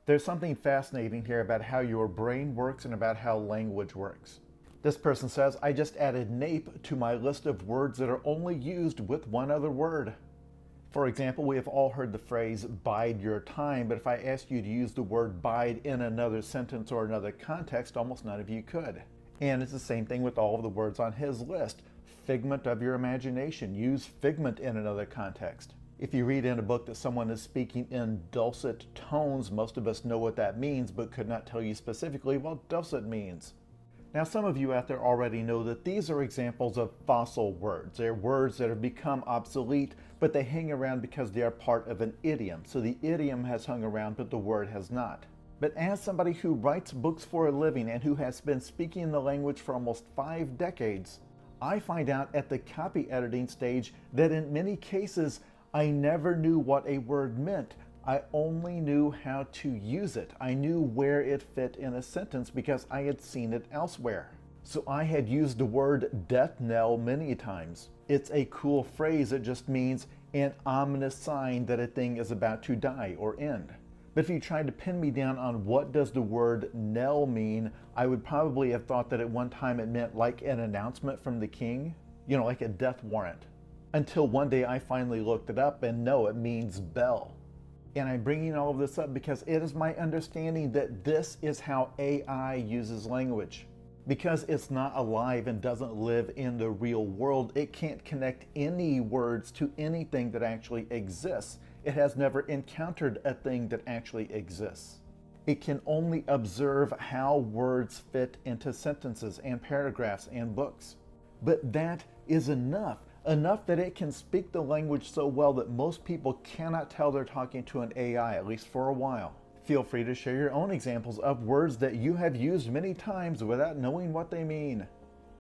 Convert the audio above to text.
There's something fascinating here about how your brain works and about how language works. This person says, I just added nape to my list of words that are only used with one other word. For example, we have all heard the phrase bide your time, but if I asked you to use the word bide in another sentence or another context, almost none of you could. And it's the same thing with all of the words on his list. Figment of your imagination. Use figment in another context. If you read in a book that someone is speaking in dulcet tones, most of us know what that means, but could not tell you specifically what dulcet means. Now, some of you out there already know that these are examples of fossil words. They're words that have become obsolete, but they hang around because they are part of an idiom. So the idiom has hung around, but the word has not. But as somebody who writes books for a living and who has been speaking the language for almost 5 decades, I find out at the copy editing stage that in many cases, I never knew what a word meant. I only knew how to use it. I knew where it fit in a sentence because I had seen it elsewhere. So I had used the word death knell many times. It's a cool phrase. It just means an ominous sign that a thing is about to die or end. But if you tried to pin me down on what does the word knell mean, I would probably have thought that at one time it meant like an announcement from the king, like a death warrant. Until one day I finally looked it up and no, it means bell. And I'm bringing all of this up because it is my understanding that this is how AI uses language. Because it's not alive and doesn't live in the real world, it can't connect any words to anything that actually exists. It has never encountered a thing that actually exists. It can only observe how words fit into sentences and paragraphs and books. But that is enough that it can speak the language so well that most people cannot tell they're talking to an AI, at least for a while. Feel free to share your own examples of words that you have used many times without knowing what they mean.